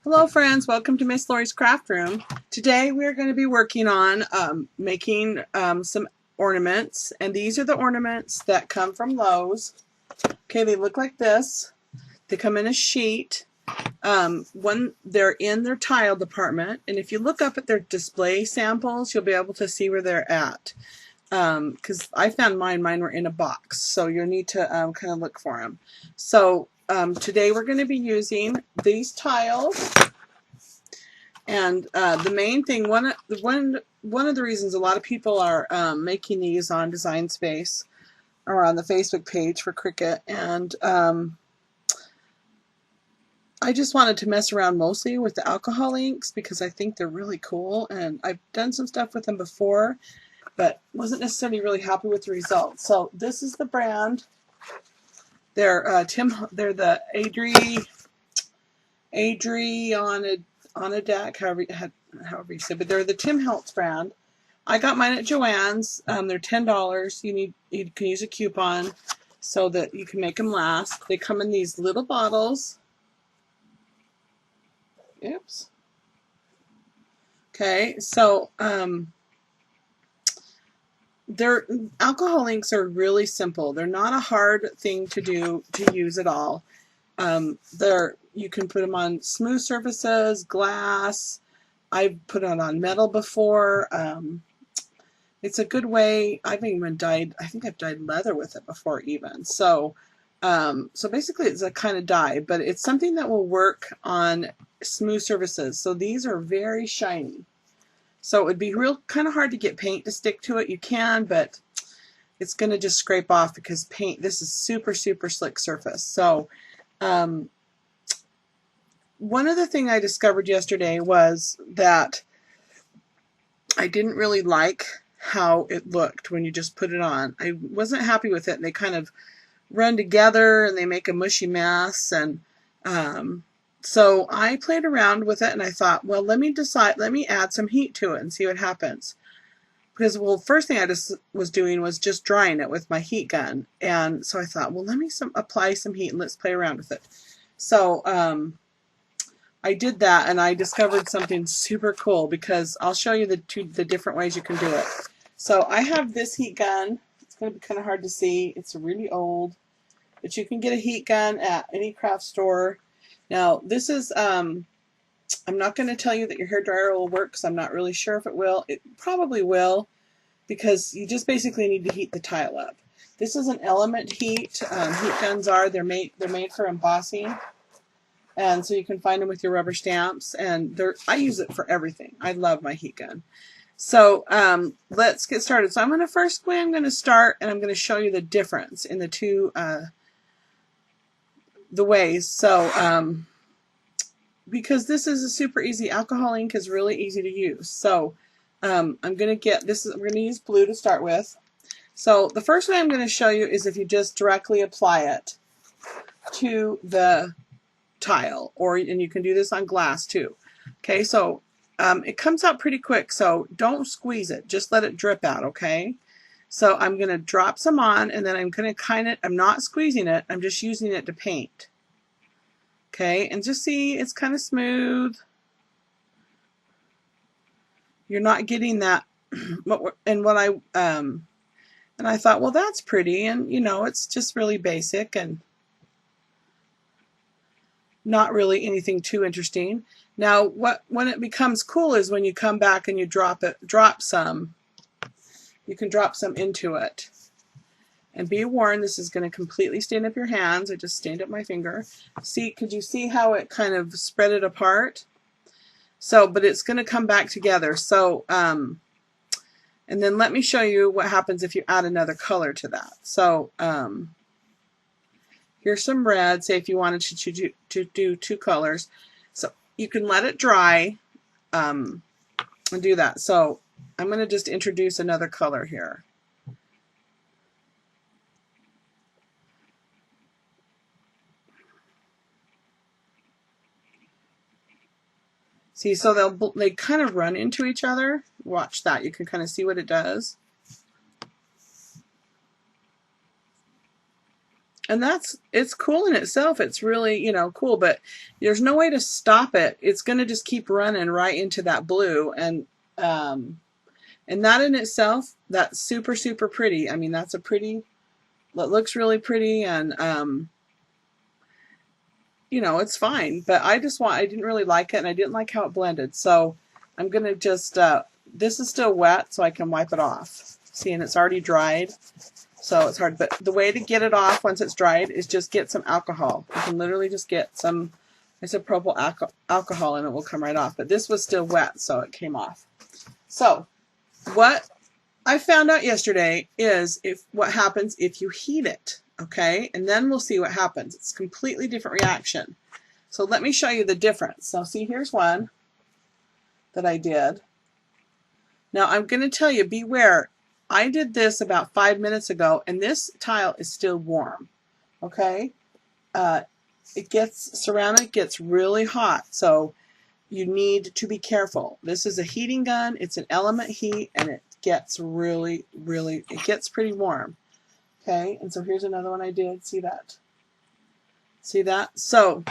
Hello friends, welcome to Miss Lori's Craft Room. Today we're going to be working on making some ornaments, and these are the ornaments that come from Lowe's. Okay, they look like this. They come in a sheet. They're in their tile department, and if you look up at their display samples, you'll be able to see where they're at. Because I found mine were in a box, so you'll need to kind of look for them. So today we're going to be using these tiles. And the main thing, one of the reasons a lot of people are making these on Design Space or on the Facebook page for Cricut, and I just wanted to mess around mostly with the alcohol inks because I think they're really cool, and I've done some stuff with them before, but wasn't necessarily really happy with the results. So this is the brand. They're they're the on a deck, however you say, but they're the Tim Holtz brand. I got mine at Joann's. They're $10. You can use a coupon so that you can make them last. They come in these little bottles. Oops. Okay, so their alcohol inks are really simple. They're not a hard thing to use at all. You can put them on smooth surfaces, glass. I've put it on metal before. It's a good way. I think I've dyed leather with it before even. So basically it's a kind of dye, but it's something that will work on smooth surfaces. So these are very shiny. So it would be kind of hard to get paint to stick to it. You can, but it's going to just scrape off because this is super, super slick surface. So one other thing I discovered yesterday was that I didn't really like how it looked when you just put it on. I wasn't happy with it, and they kind of run together and they make a mushy mess, and so I played around with it and I thought, well, let me add some heat to it and see what happens. Because, well, first thing I just was doing was just drying it with my heat gun, and so I thought, well, let me apply some heat and let's play around with it. So I did that, and I discovered something super cool, because I'll show you the different ways you can do it. So I have this heat gun. It's going to be kind of hard to see. It's really old, but you can get a heat gun at any craft store. Now this is I'm not going to tell you that your hairdryer will work, because I'm not really sure if it will. It probably will, because you just basically need to heat the tile up. This is an element heat. Heat guns they're made for embossing. And so you can find them with your rubber stamps, and I use it for everything. I love my heat gun. So let's get started. So I'm going to start, and I'm going to show you the difference in the two the ways. So because this is a super easy, alcohol ink is really easy to use. So I'm going to use blue to start with. So the first way I'm going to show you is if you just directly apply it to the tile, and you can do this on glass too. Okay, so it comes out pretty quick, so don't squeeze it, just let it drip out. Okay, so I'm going to drop some on, and then I'm going to I'm not squeezing it, I'm just using it to paint. Okay, and just see, it's kind of smooth. You're not getting that and I thought, well, that's pretty, and it's just really basic and not really anything too interesting. Now, when it becomes cool is when you come back and you drop some. You can drop some into it. And be warned, this is going to completely stain up your hands. I just stained up my finger. Could you see how it kind of spread it apart? So, but it's going to come back together. So, and then let me show you what happens if you add another color to that. So, here's some red, say if you wanted to do two colors. So you can let it dry and do that. So I'm going to just introduce another color here. See, so they kind of run into each other. Watch that. You can kind of see what it does. And it's cool in itself. It's really, you know, cool, but there's no way to stop it. It's going to just keep running right into that blue. And that in itself, that's super, super pretty. I mean, that's a pretty, it looks really pretty, and you know, it's fine, but I didn't really like it, and I didn't like how it blended. So I'm going to just, this is still wet, so I can wipe it off. See, and it's already dried, so it's hard. But the way to get it off once it's dried is just get some alcohol. You can literally just get some isopropyl alcohol, and it will come right off. But this was still wet, so it came off. So what I found out yesterday is what happens if you heat it. Okay, and then we'll see what happens. It's a completely different reaction. So let me show you the difference. So see, here's one that I did. Now I'm going to tell you, beware. I did this about 5 minutes ago, and this tile is still warm. Okay, ceramic gets really hot, so you need to be careful. This is a heating gun. It's an element heat, and it gets really, really, it gets pretty warm. Okay, and so here's another one I did. See that? See that? So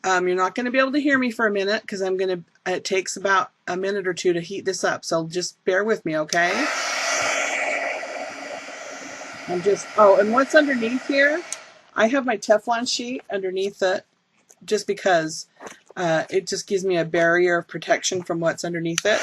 you're not going to be able to hear me for a minute because it takes about a minute or two to heat this up. So just bear with me, okay? And what's underneath here? I have my Teflon sheet underneath it just because it just gives me a barrier of protection from what's underneath it.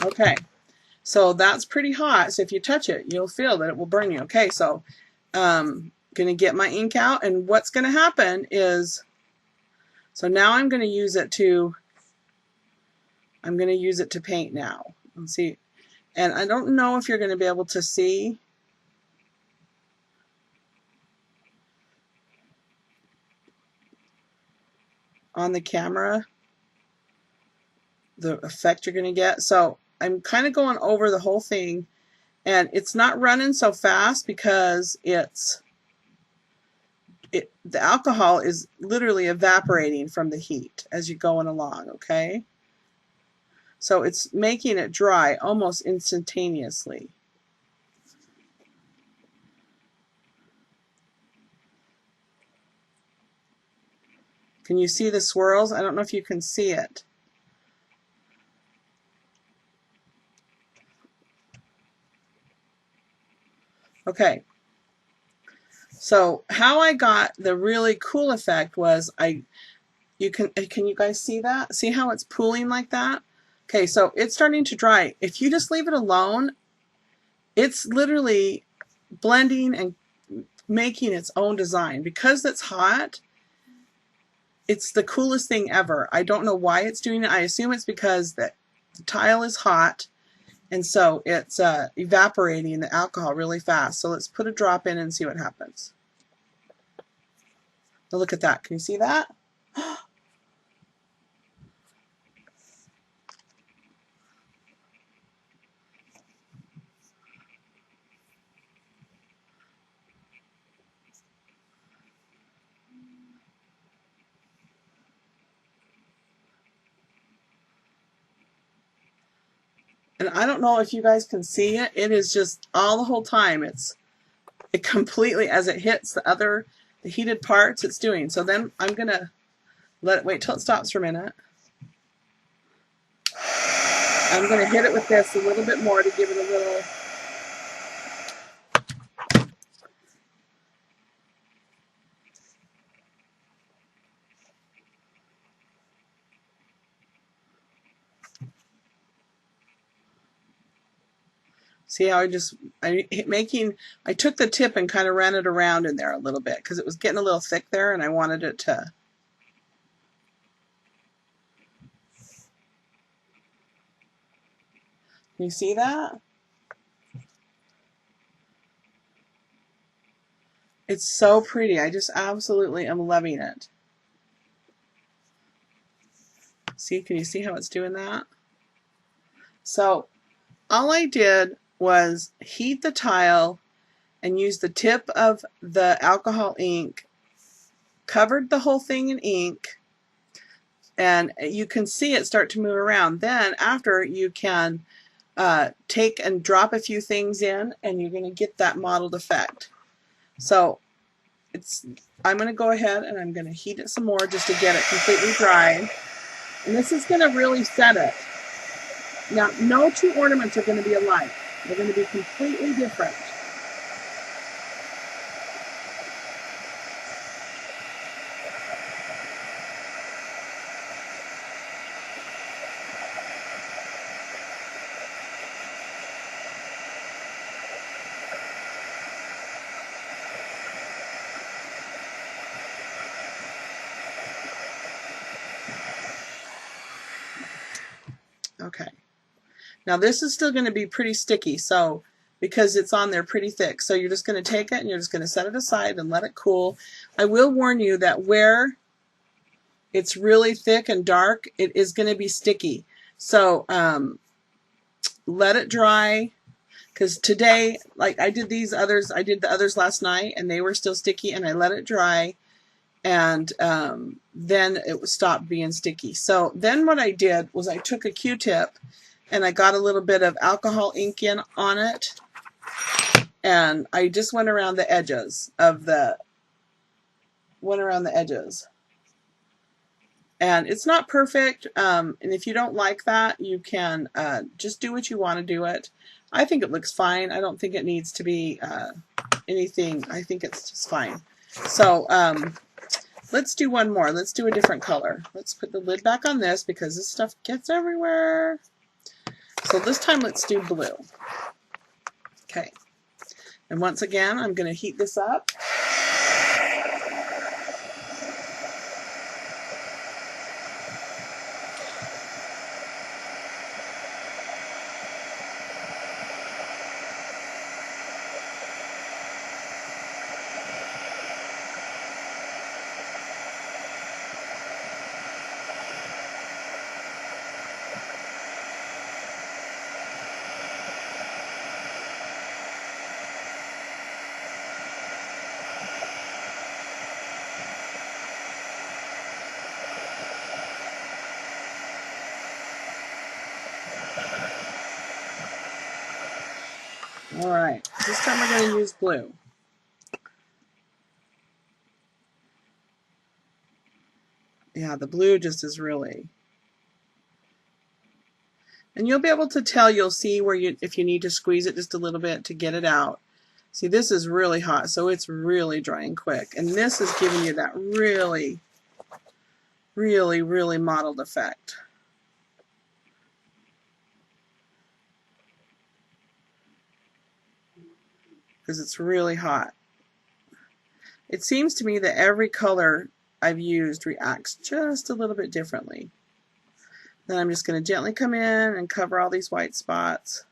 Okay, so that's pretty hot. So if you touch it, you'll feel that it will burn you. Okay, so gonna get my ink out, and what's gonna happen is, so now I'm gonna use it to paint now. Let's see, and I don't know if you're gonna be able to see. On the camera, the effect you're gonna get. So I'm kind of going over the whole thing, and it's not running so fast because the alcohol is literally evaporating from the heat as you're going along, okay? So it's making it dry almost instantaneously. Can you see the swirls? I don't know if you can see it. Okay, so how I got the really cool effect was can you guys see that? See how it's pooling like that? Okay, so it's starting to dry. If you just leave it alone, it's literally blending and making its own design. Because it's hot, it's the coolest thing ever. I don't know why it's doing it. I assume it's because the tile is hot, and so it's evaporating the alcohol really fast. So let's put a drop in and see what happens. Now look at that. Can you see that? And I don't know if you guys can see it. It is just all the whole time. It completely, as it hits the heated parts, it's doing. So then I'm going to let it wait till it stops for a minute. I'm going to hit it with this a little bit more to give it a little. See how I took the tip and kind of ran it around in there a little bit because it was getting a little thick there, and I wanted it to. You see that? It's so pretty. I just absolutely am loving it. See, can you see how it's doing that? So all I did was heat the tile and use the tip of the alcohol ink, covered the whole thing in ink, and you can see it start to move around. Then after, you can take and drop a few things in, and you're going to get that mottled effect. So I'm going to go ahead and I'm going to heat it some more just to get it completely dry. And this is going to really set it. Now, no two ornaments are going to be alike. They're going to be completely different. Okay. Now this is still going to be pretty sticky, so because it's on there pretty thick. So you're just going to take it and you're just going to set it aside and let it cool. I will warn you that where it's really thick and dark, it is going to be sticky. So let it dry, because today, like I did the others last night and they were still sticky, and I let it dry, and then it stopped being sticky. So then what I did was I took a Q-tip and I got a little bit of alcohol ink in on it, and I just went around the edges of and it's not perfect, and if you don't like that, you can just do what you want to do it. I think it looks fine. I don't think it needs to be anything. I think it's just fine. So let's do one more. Let's do a different color. Let's put the lid back on this because this stuff gets everywhere. So this time let's do blue. Okay. And once again, I'm going to heat this up. All right, this time we're going to use blue. Yeah, the blue just is really... And you'll be able to tell, you'll see where if you need to squeeze it just a little bit to get it out. See, this is really hot, so it's really drying quick. And this is giving you that really, really, really mottled effect. Because it's really hot. It seems to me that every color I've used reacts just a little bit differently. Then I'm just going to gently come in and cover all these white spots.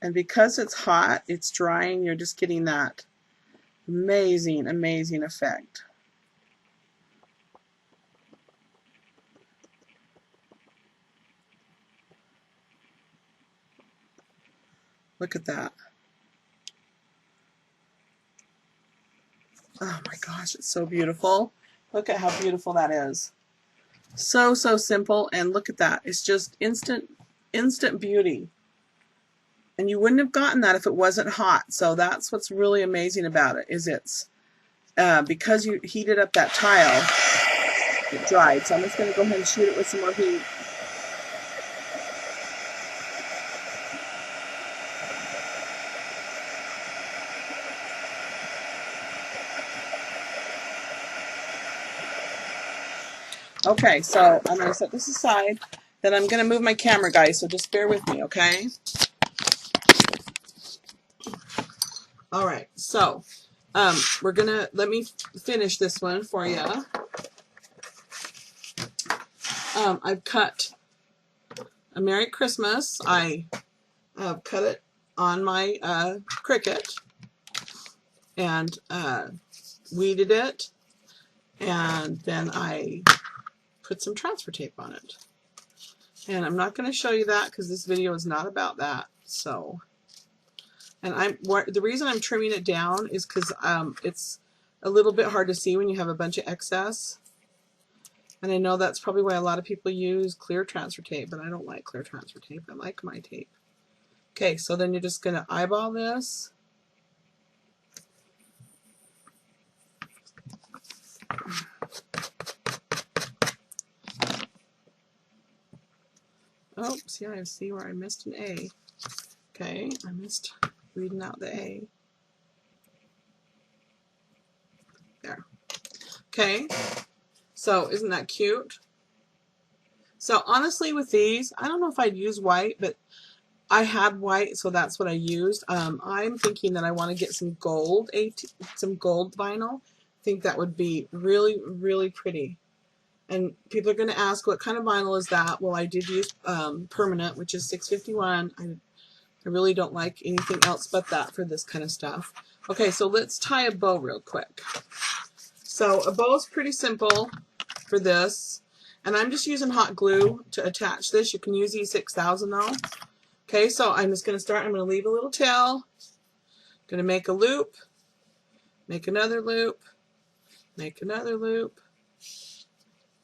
And because it's hot, it's drying, you're just getting that amazing, amazing effect. Look at that. Oh my gosh, it's so beautiful. Look at how beautiful that is. So, so simple, and look at that. It's just instant beauty. And you wouldn't have gotten that if it wasn't hot. So that's what's really amazing about it, is it's because you heated up that tile, it dried. So I'm just going to go ahead and shoot it with some more heat. Okay, so I'm going to set this aside. Then I'm going to move my camera, guys, so just bear with me, okay? All right, so we're going to, let me finish this one for you. I've cut a Merry Christmas. I cut it on my Cricut and weeded it, and then I put some transfer tape on it. And I'm not going to show you that because this video is not about that. So, and the reason I'm trimming it down is because it's a little bit hard to see when you have a bunch of excess. And I know that's probably why a lot of people use clear transfer tape, but I don't like clear transfer tape. I like my tape. Okay, so then you're just going to eyeball this. Oh, see, I see where I missed an A. Okay, I missed reading out the A. There. Okay, so isn't that cute? So honestly with these, I don't know if I'd use white, but I had white, so that's what I used. I'm thinking that I want to get some gold, some gold vinyl. I think that would be really, really pretty. And people are going to ask, what kind of vinyl is that? Well, I did use permanent, which is 651. I really don't like anything else but that for this kind of stuff. Okay, so let's tie a bow real quick. So a bow is pretty simple for this. And I'm just using hot glue to attach this. You can use E6000 though. Okay, so I'm just going to start. I'm going to leave a little tail. Going to make a loop. Make another loop. Make another loop.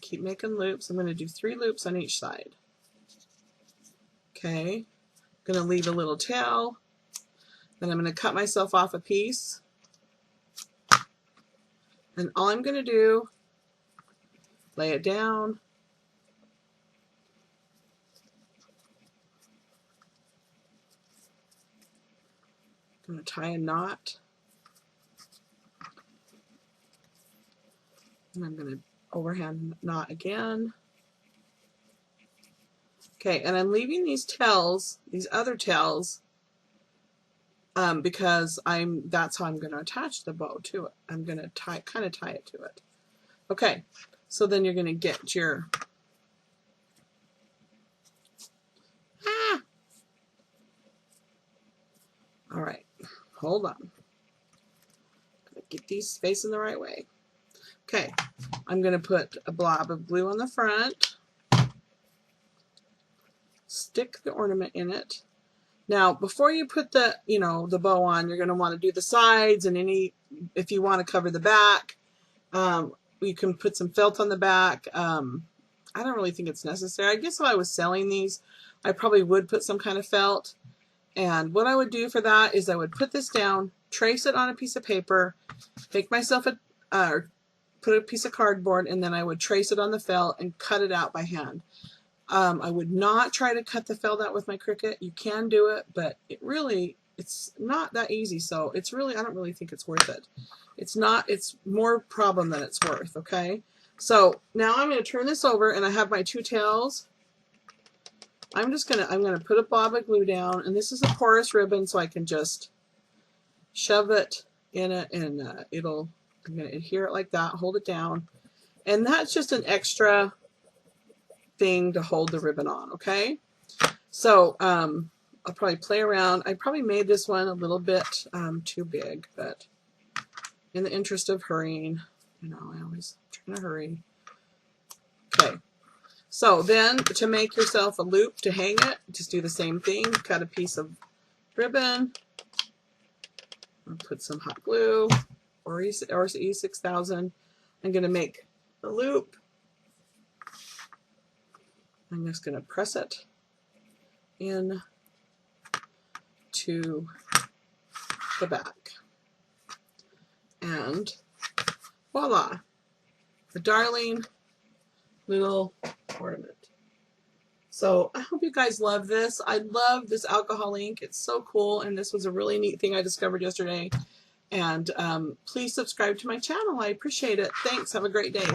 Keep making loops. I'm going to do 3 loops on each side. Okay, I'm going to leave a little tail. Then I'm going to cut myself off a piece. And all I'm going to do, lay it down. I'm going to tie a knot. And I'm going to overhand knot again. Okay, and I'm leaving these tails, these other tails, because that's how I'm going to attach the bow to it. I'm going to kind of tie it to it. Okay, so then you're going to get your all right, hold on. Get these facing the right way. Okay, I'm going to put a blob of glue on the front, stick the ornament in it. Now, before you put the, the bow on, you're going to want to do the sides and if you want to cover the back, you can put some felt on the back. I don't really think it's necessary. I guess if I was selling these, I probably would put some kind of felt. And what I would do for that is I would put this down, trace it on a piece of paper, make myself put a piece of cardboard, and then I would trace it on the felt and cut it out by hand. I would not try to cut the felt out with my Cricut. You can do it, but it's not that easy. So I don't really think it's worth it. It's more problem than it's worth. Okay. So now I'm going to turn this over, and I have my 2 tails. I'm going to put a blob of glue down, and this is a porous ribbon, so I can just shove it in it, and I'm going to adhere it like that, hold it down, and that's just an extra thing to hold the ribbon on. Okay, so I'll probably play around. I probably made this one a little bit too big, but in the interest of hurrying, I always try to hurry. Okay, so then to make yourself a loop to hang it, just do the same thing. Cut a piece of ribbon, I'll put some hot glue or E6000. I'm going to make a loop. I'm just going to press it in to the back. And voila, a darling little ornament. So I hope you guys love this. I love this alcohol ink. It's so cool, and this was a really neat thing I discovered yesterday. And please subscribe to my channel. I appreciate it. Thanks. Have a great day.